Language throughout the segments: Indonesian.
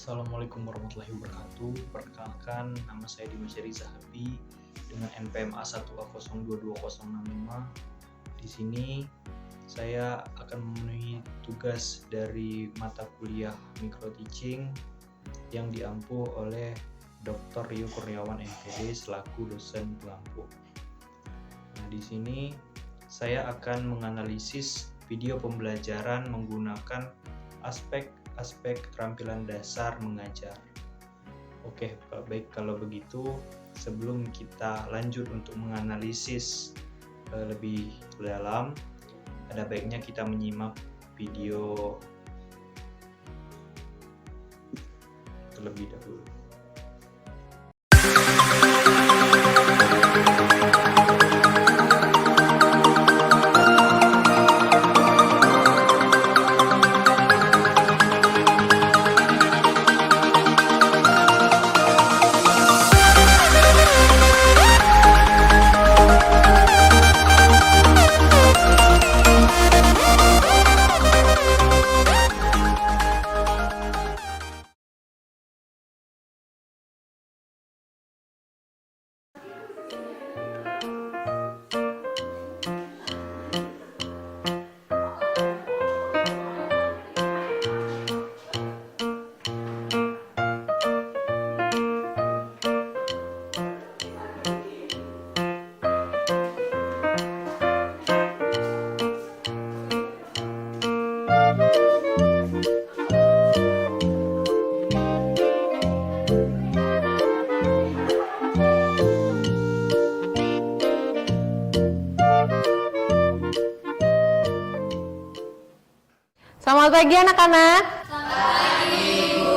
Assalamualaikum warahmatullahi wabarakatuh. Perkenalkan, nama saya Dimas Syari Zahabi dengan NPM A1A022065. Di sini saya akan memenuhi tugas dari mata kuliah Micro Teaching yang diampu oleh Dr. Rio Kurniawan MPD selaku dosen pengampu. Nah, di sini saya akan menganalisis video pembelajaran menggunakan aspek keterampilan dasar mengajar. Oke, baik kalau begitu, sebelum kita lanjut untuk menganalisis lebih dalam, ada baiknya kita menyimak video terlebih dahulu. Selamat pagi anak-anak. Selamat pagi, Ibu.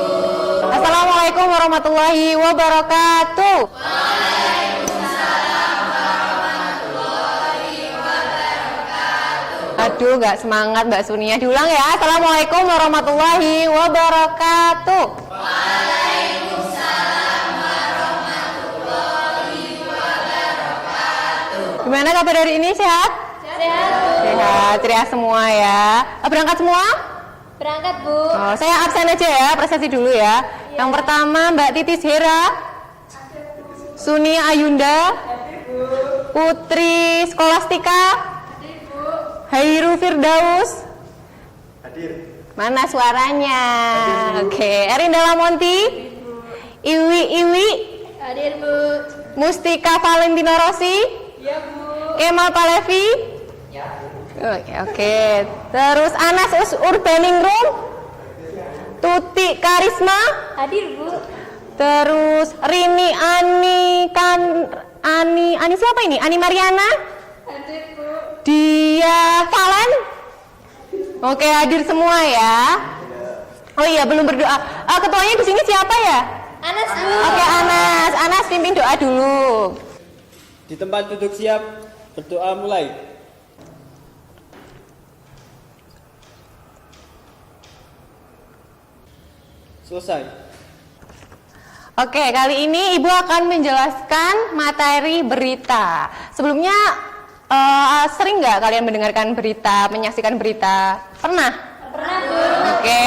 Assalamualaikum warahmatullahi wabarakatuh. Waalaikumsalam warahmatullahi wabarakatuh. Aduh, nggak semangat Mbak Sunia. Diulang ya. Assalamualaikum warahmatullahi wabarakatuh. Waalaikumsalam warahmatullahi wabarakatuh. Gimana kabar hari ini? Sehat? Sehat, Bu. Sehat, ceria semua ya. Berangkat semua? Berangkat, Bu. Oh, saya absen aja ya, presentasi dulu ya. Yang pertama Mbak Titis Hera, Suni Ayunda, Putri Skolastika, Hairu Firdaus. Hadir. Mana suaranya? Oke, Erindala Monti, Iwi, Hadir, Bu. Mustika Valentino Rossi, Ya, Bu. Kemal Palevi. Oke. Terus Anas Urbaningrum, Tuti Karisma, Hadir, Bu. terus Rini Ani siapa ini? Ani Mariana, Hadir, Bu. Dia Valen. Oke, hadir semua ya. Oh iya, belum berdoa. Ketuanya di sini siapa ya? Anas, Bu. Oke, Anas pimpin doa dulu. Di tempat duduk siap, berdoa mulai. Selesai. Oke, kali ini Ibu akan menjelaskan materi berita. Sebelumnya sering nggak kalian mendengarkan berita, menyaksikan berita? Pernah? Pernah, Bu. Oke,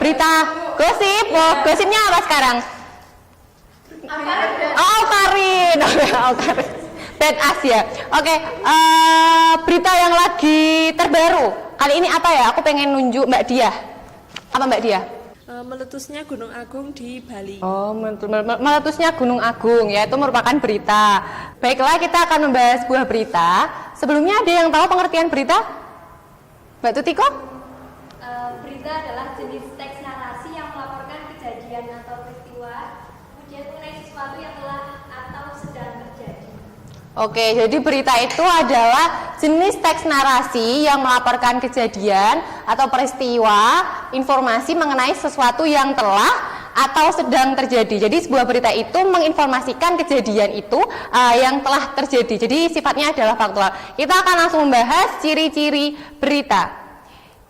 berita gosip. Oh, gosipnya apa sekarang? Oh, Karin. Oh, Karin. Bad as ya. Oke, berita yang lagi terbaru. Kali ini apa ya? Aku pengen nunjuk Mbak Dia. Apa Mbak Dia? Meletusnya Gunung Agung di Bali. Oh, meletusnya Gunung Agung ya, itu merupakan berita. Baiklah, kita akan membahas sebuah berita. Sebelumnya ada yang tahu pengertian berita? Mbak Tutiko? Berita adalah jenis teks narasi yang melaporkan kejadian atau peristiwa, kemudian mengenai sesuatu yang telah atau sedang terjadi. Oke, jadi berita itu adalah jenis teks narasi yang melaporkan kejadian atau peristiwa, informasi mengenai sesuatu yang telah atau sedang terjadi. Jadi sebuah berita itu menginformasikan kejadian itu yang telah terjadi. Jadi sifatnya adalah faktual. Kita akan langsung membahas ciri-ciri berita.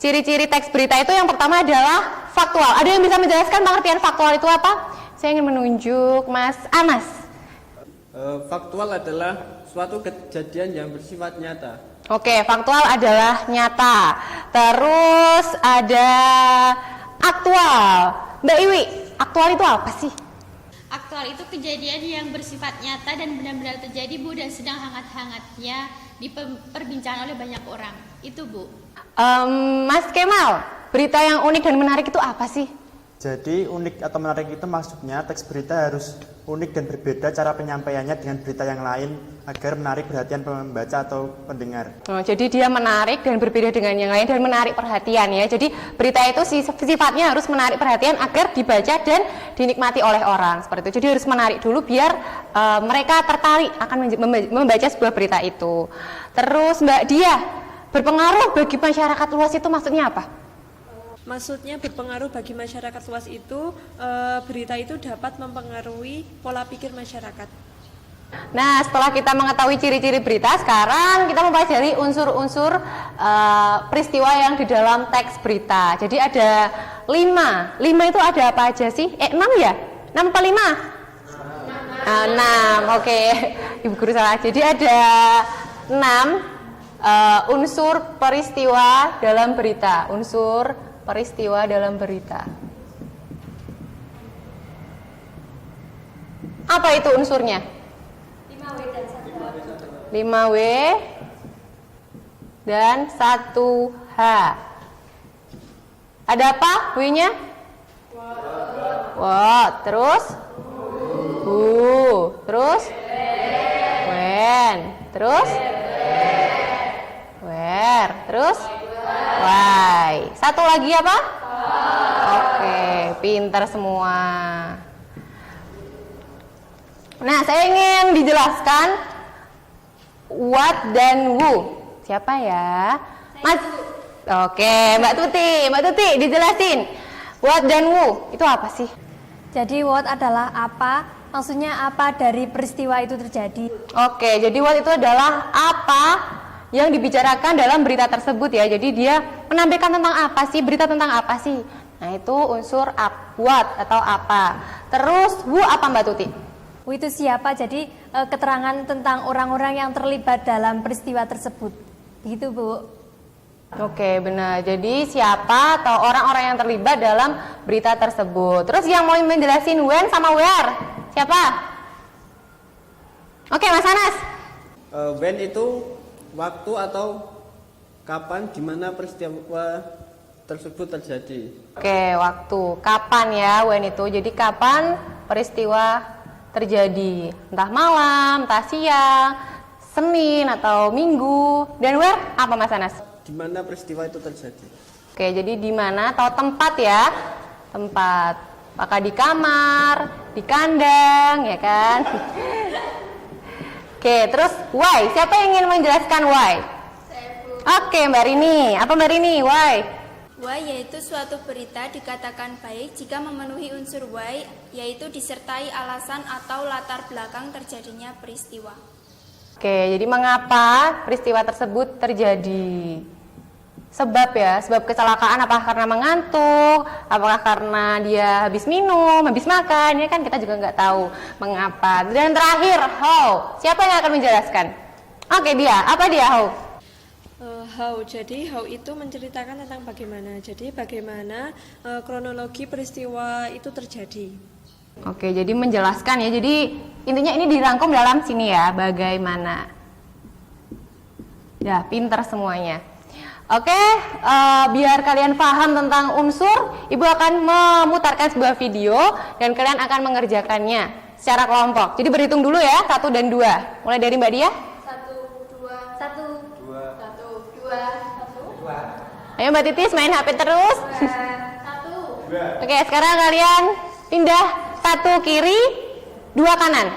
Ciri-ciri teks berita itu yang pertama adalah faktual. Ada yang bisa menjelaskan pengertian faktual itu apa? Saya ingin menunjuk Mas Anas. Faktual adalah suatu kejadian yang bersifat nyata. Oke, faktual adalah nyata. Terus ada aktual. Mbak Iwi, Aktual itu apa sih? Aktual itu kejadian yang bersifat nyata dan benar-benar terjadi, Bu, dan sedang hangat-hangatnya diperbincangkan oleh banyak orang. Itu, Bu. Mas Kemal, berita yang unik dan menarik itu apa sih? Jadi unik atau menarik itu maksudnya teks berita harus unik dan berbeda cara penyampaiannya dengan berita yang lain agar menarik perhatian pembaca atau pendengar. Jadi dia menarik dan berbeda dengan yang lain dan menarik perhatian ya. Jadi berita itu sifatnya harus menarik perhatian agar dibaca dan dinikmati oleh orang seperti itu. Jadi harus menarik dulu biar mereka tertarik akan membaca sebuah berita itu. Terus Mbak Dia, berpengaruh bagi masyarakat luas itu maksudnya apa? Maksudnya berpengaruh bagi masyarakat luas itu, berita itu dapat mempengaruhi pola pikir masyarakat. Nah, setelah kita mengetahui ciri-ciri berita, sekarang kita mempelajari unsur-unsur peristiwa yang di dalam teks berita. Jadi ada 5 itu ada apa aja sih? 6 ya? 6 apa 5? 6, oke. Ibu guru salah. Jadi ada 6 unsur peristiwa dalam berita. Unsur peristiwa dalam berita. Apa itu unsurnya? 5W dan 1H. Ada apa W-nya? What. Terus? Who. Terus? When. Terus? Where. Terus? Why. Satu lagi apa? Oke, pintar semua. Nah, saya ingin dijelaskan what dan who. Siapa ya? Mas. Oke, Mbak Tuti dijelasin. What dan who itu apa sih? Jadi what adalah apa, maksudnya apa dari peristiwa itu terjadi. Oke, jadi what itu adalah apa yang dibicarakan dalam berita tersebut ya. Jadi dia menampilkan tentang apa sih, berita tentang apa sih. Nah, itu unsur what atau apa. Terus who apa Mbak Tuti? Who itu siapa, jadi keterangan tentang orang-orang yang terlibat dalam peristiwa tersebut. Gitu, Bu. Oke, benar. Jadi siapa atau orang-orang yang terlibat dalam berita tersebut. Terus yang mau menjelasin when sama where? Siapa? Oke, Mas Anas. When itu waktu atau kapan di mana peristiwa tersebut terjadi. Oke, waktu. Kapan ya when itu? Jadi kapan peristiwa terjadi? Entah malam, entah siang, Senin atau Minggu. Dan where apa Mas Anas? Di mana peristiwa itu terjadi. Oke, jadi di mana atau tempat ya? Tempat. Apakah di kamar, di kandang, ya kan? Oke, terus why? Siapa yang ingin menjelaskan why? Oke, Mbak Rini. Apa Mbak Rini? Why? Why yaitu suatu berita dikatakan baik jika memenuhi unsur why, yaitu disertai alasan atau latar belakang terjadinya peristiwa. Oke, jadi mengapa peristiwa tersebut terjadi? Sebab ya, sebab kecelakaan apakah karena mengantuk, apakah karena dia habis minum, habis makan, ya kan kita juga nggak tahu mengapa. Dan terakhir, how? Siapa yang akan menjelaskan? Oke, dia. Apa dia how? How, jadi how itu menceritakan tentang bagaimana. Jadi bagaimana kronologi peristiwa itu terjadi. Oke, jadi menjelaskan ya. Jadi intinya ini dirangkum dalam sini ya, bagaimana. Ya, pinter semuanya. Oke, biar kalian paham tentang unsur, Ibu akan memutarkan sebuah video dan kalian akan mengerjakannya secara kelompok. Jadi berhitung dulu ya, 1 dan 2. Mulai dari Mbak Dia. 1. Ayo Mbak Titis main HP terus. 1. Oke, sekarang kalian pindah 1 kiri, 2 kanan.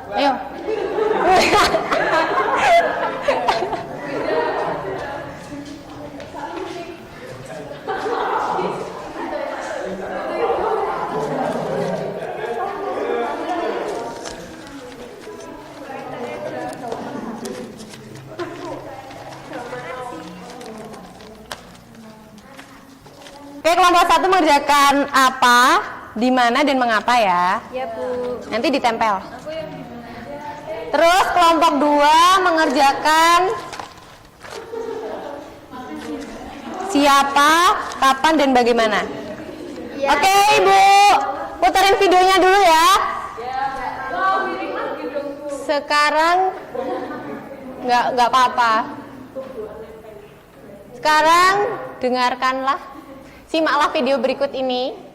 Ayo. Oke, kelompok 1 mengerjakan apa, di mana dan mengapa ya? Ya, Bu. Nanti ditempel. Terus kelompok 2 mengerjakan siapa, kapan, dan bagaimana? Oke, Ibu. Puterin videonya dulu ya. Sekarang nggak apa-apa. Sekarang dengarkanlah, simaklah video berikut ini.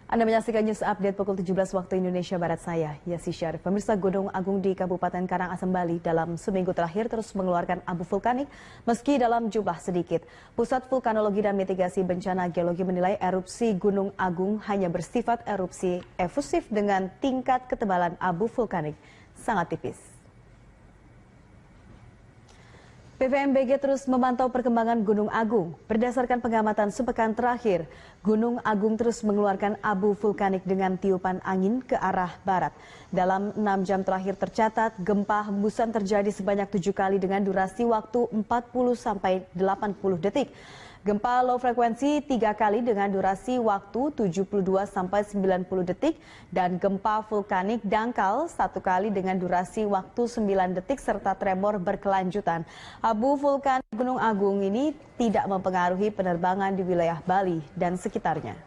Anda menyaksikan News Update pukul 17 waktu Indonesia Barat, saya, Yasi Syarif. Pemirsa, Gunung Agung di Kabupaten Karangasem, Bali dalam seminggu terakhir terus mengeluarkan abu vulkanik meski dalam jumlah sedikit. Pusat Vulkanologi dan Mitigasi Bencana Geologi menilai erupsi Gunung Agung hanya bersifat erupsi efusif dengan tingkat ketebalan abu vulkanik sangat tipis. PVMBG terus memantau perkembangan Gunung Agung. Berdasarkan pengamatan sepekan terakhir, Gunung Agung terus mengeluarkan abu vulkanik dengan tiupan angin ke arah barat. Dalam 6 jam terakhir tercatat, gempa hembusan terjadi sebanyak 7 kali dengan durasi waktu 40-80 detik. Gempa low frekuensi 3 kali dengan durasi waktu 72-90 detik dan gempa vulkanik dangkal 1 kali dengan durasi waktu 9 detik serta tremor berkelanjutan. Abu vulkan Gunung Agung ini tidak mempengaruhi penerbangan di wilayah Bali dan sekitarnya.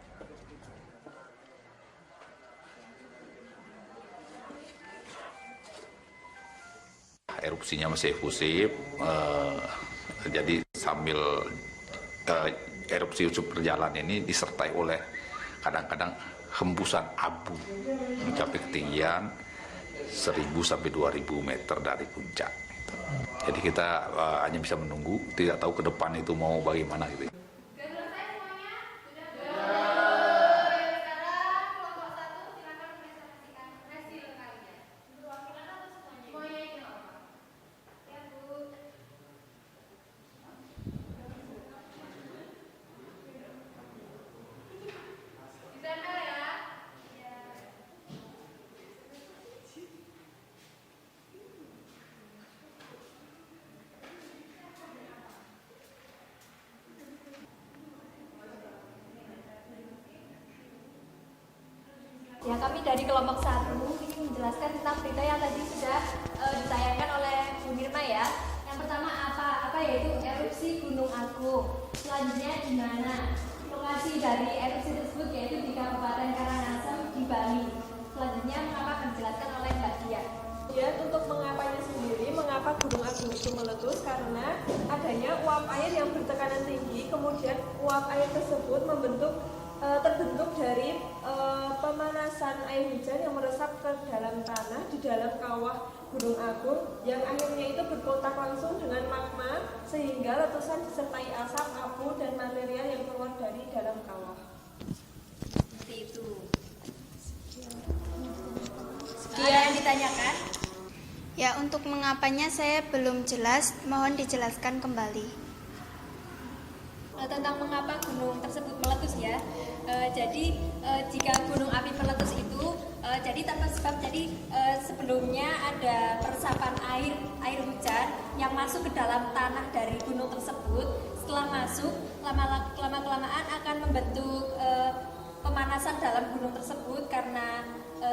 Erupsinya masih efusif, jadi sambil erupsi berjalan ini disertai oleh kadang-kadang hembusan abu mencapai ketinggian 1.000 sampai 2.000 meter dari puncak. Jadi kita hanya bisa menunggu, tidak tahu ke depan itu mau bagaimana gitu. Ya, kami dari kelompok 1 ingin menjelaskan tentang berita yang tadi sudah ditayangkan oleh Bu Mirma ya. Yang pertama apa yaitu erupsi Gunung Agung. Selanjutnya di mana lokasi dari erupsi tersebut yaitu di Kabupaten Karangasem di Bali. Selanjutnya mengapa akan dijelaskan oleh Mbak Dian. Ya, untuk mengapanya sendiri, mengapa Gunung Agung itu meletus? Karena adanya uap air yang bertekanan tinggi, kemudian uap air tersebut terbentuk dari pemanasan air hujan yang meresap ke dalam tanah di dalam kawah Gunung Agung yang akhirnya itu berkontak langsung dengan magma sehingga letusan disertai asap, abu, dan material yang keluar dari dalam kawah. Seperti itu. Sekian yang ditanyakan. Ya, untuk mengapanya saya belum jelas, mohon dijelaskan kembali. Tentang mengapa gunung tersebut meletus ya. Jadi jika gunung api meletus itu jadi tanpa sebab, jadi sebelumnya ada peresapan air hujan yang masuk ke dalam tanah dari gunung tersebut. Setelah masuk, lama-kelamaan akan membentuk pemanasan dalam gunung tersebut karena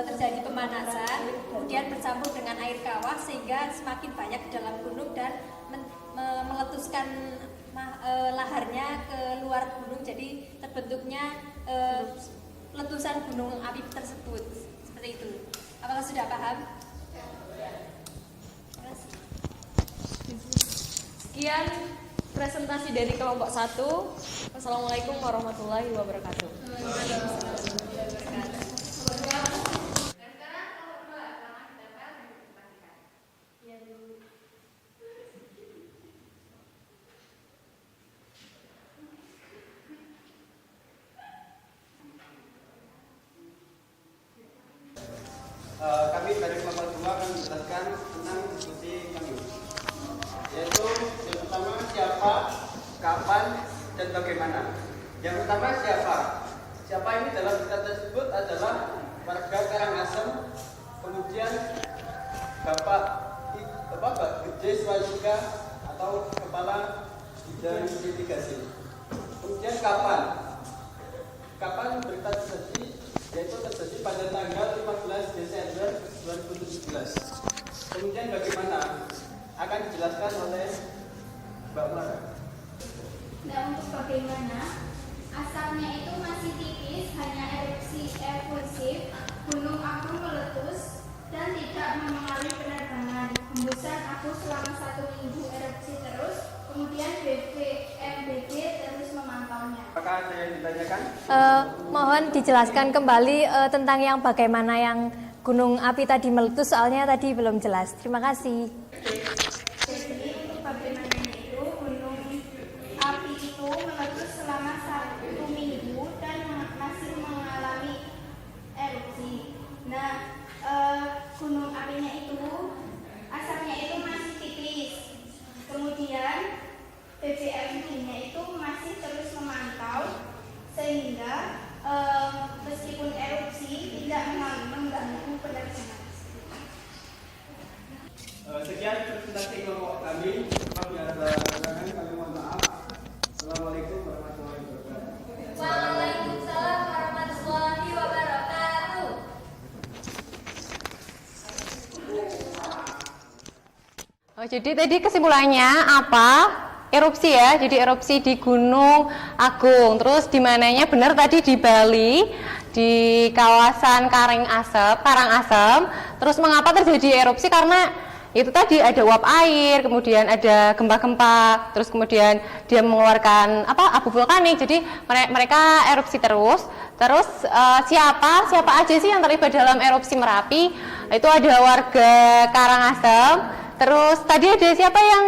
terjadi pemanasan, kemudian bercampur dengan air kawah sehingga semakin banyak di dalam gunung dan meletuskan laharnya ke luar gunung, jadi terbentuknya letusan gunung api tersebut. Seperti itu. Apakah sudah paham? Sekian presentasi dari kelompok 1. Wassalamualaikum warahmatullahi wabarakatuh. Kami dari kelompok 2 akan menjelaskan tentang diskusi kami, yaitu yang pertama siapa, kapan, dan bagaimana. Yang pertama siapa ini dalam berita tersebut adalah warga Karangasem, kemudian Bapak Gede Swajika atau Kepala Bidang Mitigasi. Kemudian kapan berita terjadi, yaitu terjadi pada tanggal 15 Desember 2017. Kemudian bagaimana? akan dijelaskan oleh Mbak Mara. Nah, untuk bagaimana asapnya itu masih tipis, hanya erupsi efusif, gunung agung meletus dan tidak memengaruhi penerbangan. Hembusan abu selama 1 minggu erupsi terus, kemudian BVMBG terus memantaunya. Apakah ada yang ditanyakan? Mohon dijelaskan kembali tentang yang bagaimana yang gunung api tadi meletus, soalnya tadi belum jelas. Terima kasih. Jadi untuk bagaimananya itu, gunung api itu meletus selama 1 minggu dan masih mengalami erupsi. Nah, gunung apinya itu asapnya itu masih tipis. Kemudian BVMB-nya itu masih terus memantau sehingga meskipun erupsi tidak mengganggu penerbangan. Sekian presentasi kelompok kami. Apabila ada pertanyaan kami mohon maaf. Assalamualaikum warahmatullahi wabarakatuh. Waalaikumsalam warahmatullahi wabarakatuh. Oh, jadi tadi kesimpulannya apa? Erupsi ya, jadi erupsi di Gunung Agung. Terus di mananya benar tadi di Bali, di kawasan Karangasem. Terus mengapa terjadi erupsi? Karena itu tadi ada uap air, kemudian ada gempa-gempa, terus kemudian dia mengeluarkan abu vulkanik. Jadi mereka erupsi terus. Terus siapa aja sih yang terlibat dalam erupsi Merapi? Itu ada warga Karangasem. Terus tadi ada siapa yang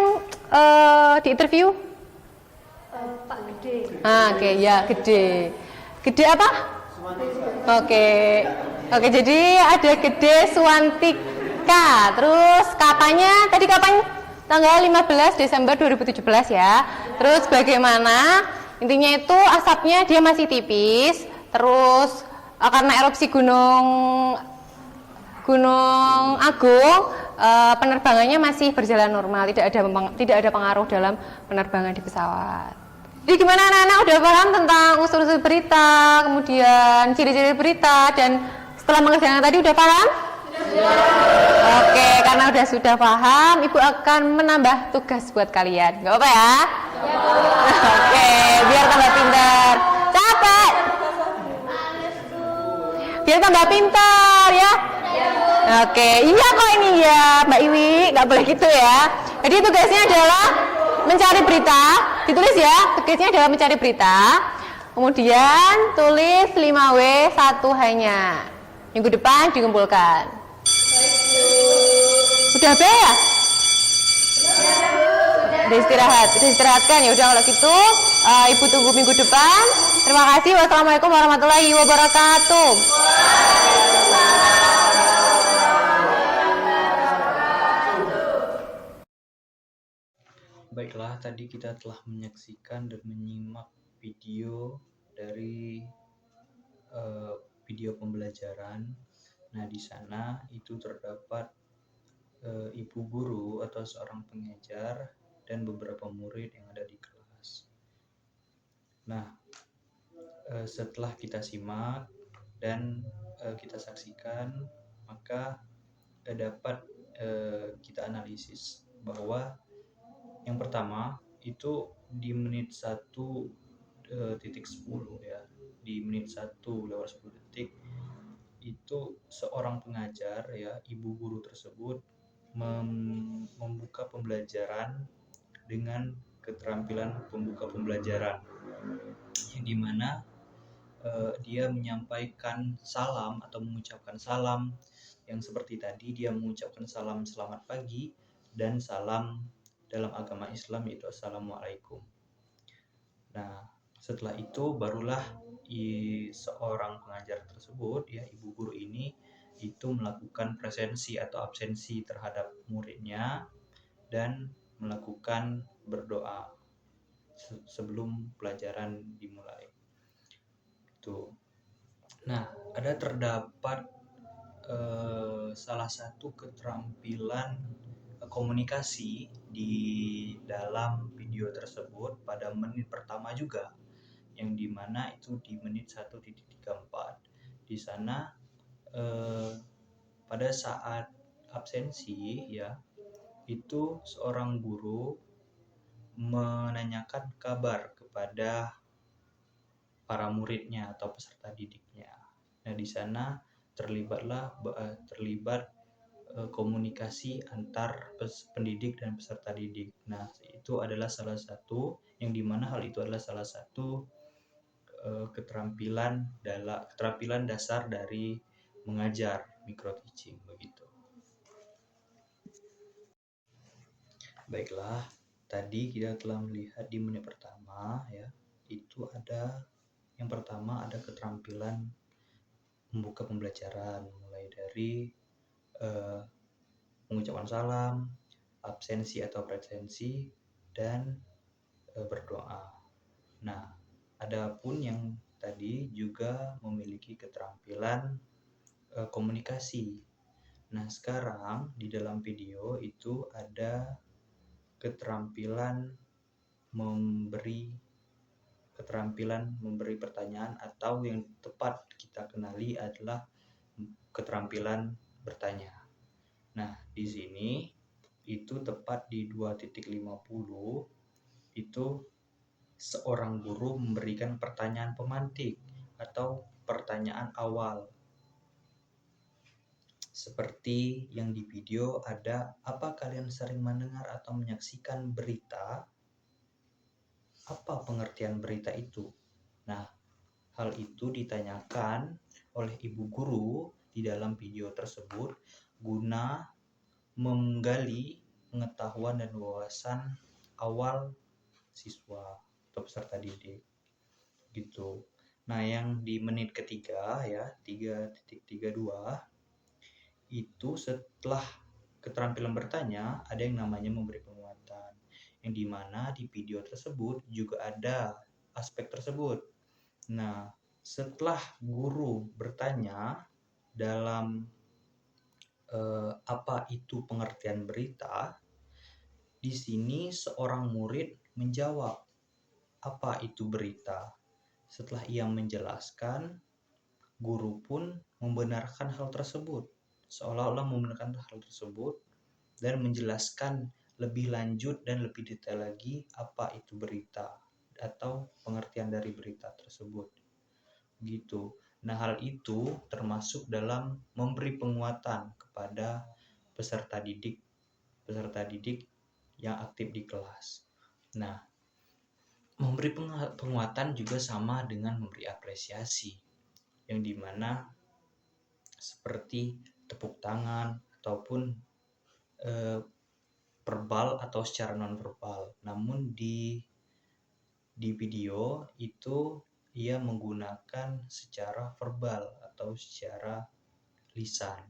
di interview? Pak Gede. Oke, ya Gede. Gede apa? Oke, jadi ada Gede Suwantika. Terus kapannya? Tadi kapan? Tanggal 15 Desember 2017 ya. Terus bagaimana? Intinya itu asapnya dia masih tipis. Terus karena erupsi Gunung Agung, penerbangannya masih berjalan normal, tidak ada pengaruh dalam penerbangan di pesawat. Jadi gimana anak-anak udah paham tentang unsur-unsur berita, kemudian ciri-ciri berita, dan setelah mengerjakan tadi udah paham? Oke, karena sudah paham, Ibu akan menambah tugas buat kalian. Gak apa-apa ya? Oke, biar tambah pintar. Capek? Biar tambah pintar ya. Oke, iya kok ini ya Mbak Iwi, nggak boleh gitu ya. Jadi tugasnya adalah mencari berita, ditulis ya, tugasnya adalah mencari berita. Kemudian tulis 5W1 hanya. Minggu depan dikumpulkan. Udah be ya? Udah istirahatkan ya. Udah kalau gitu Ibu tunggu minggu depan. Terima kasih. Wassalamualaikum warahmatullahi wabarakatuh. Baiklah, tadi kita telah menyaksikan dan menyimak video dari video pembelajaran. Nah, di sana itu terdapat ibu guru atau seorang pengajar dan beberapa murid yang ada di kelas. Nah, setelah kita simak dan kita saksikan, maka dapat kita analisis bahwa yang pertama itu di menit 1:10 ya, di menit 1:10 itu seorang pengajar ya, ibu guru tersebut membuka pembelajaran dengan keterampilan pembuka pembelajaran, yang dimana dia menyampaikan salam atau mengucapkan salam yang seperti tadi, dia mengucapkan salam selamat pagi dan salam dalam agama Islam yaitu Assalamualaikum. Nah, setelah itu barulah seorang pengajar tersebut ya, ibu guru ini itu melakukan presensi atau absensi terhadap muridnya dan melakukan berdoa sebelum pelajaran dimulai. Itu. Nah, terdapat salah satu keterampilan komunikasi di dalam video tersebut pada menit pertama juga, yang dimana itu di menit 1:34. Di sana pada saat absensi ya, itu seorang guru menanyakan kabar kepada para muridnya atau peserta didiknya. Nah, di sana terlibat komunikasi antar pendidik dan peserta didik. Nah, itu adalah salah satu yang dimana hal itu adalah salah satu keterampilan dasar dari mengajar, micro teaching begitu. Baiklah, tadi kita telah melihat di menit pertama ya, itu ada yang pertama ada keterampilan membuka pembelajaran mulai dari mengucapkan salam, absensi atau presensi, dan berdoa. Nah, adapun yang tadi juga memiliki keterampilan komunikasi. Nah, sekarang di dalam video itu ada keterampilan memberi pertanyaan, atau yang tepat kita kenali adalah keterampilan bertanya. Nah, di sini itu tepat di 2.50 itu seorang guru memberikan pertanyaan pemantik atau pertanyaan awal. Seperti yang di video ada, apa kalian sering mendengar atau menyaksikan berita? Apa pengertian berita itu? Nah, hal itu ditanyakan oleh ibu guru di dalam video tersebut guna menggali pengetahuan dan wawasan awal siswa atau peserta didik gitu. Nah, yang di menit ketiga ya 3.32 itu setelah keterampilan bertanya ada yang namanya memberi penguatan, yang dimana di video tersebut juga ada aspek tersebut. Nah, setelah guru bertanya dalam apa itu pengertian berita, di sini seorang murid menjawab apa itu berita. Setelah ia menjelaskan, guru pun membenarkan hal tersebut, seolah-olah membenarkan hal tersebut dan menjelaskan lebih lanjut dan lebih detail lagi apa itu berita atau pengertian dari berita tersebut gitu. Nah, hal itu termasuk dalam memberi penguatan kepada peserta didik yang aktif di kelas. Nah, memberi penguatan juga sama dengan memberi apresiasi, yang dimana seperti tepuk tangan ataupun verbal atau secara non-verbal. Namun di video itu ia menggunakan secara verbal atau secara lisan.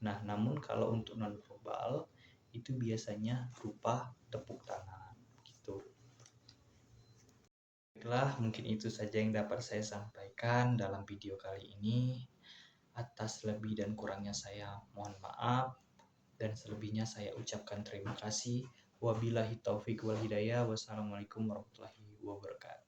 Nah, namun kalau untuk non-verbal itu biasanya berupa tepuk tangan gitu. Baiklah, mungkin itu saja yang dapat saya sampaikan dalam video kali ini. Atas lebih dan kurangnya saya mohon maaf, dan selebihnya saya ucapkan terima kasih. Wabillahi taufik wal hidayah. Wassalamualaikum warahmatullahi wabarakatuh.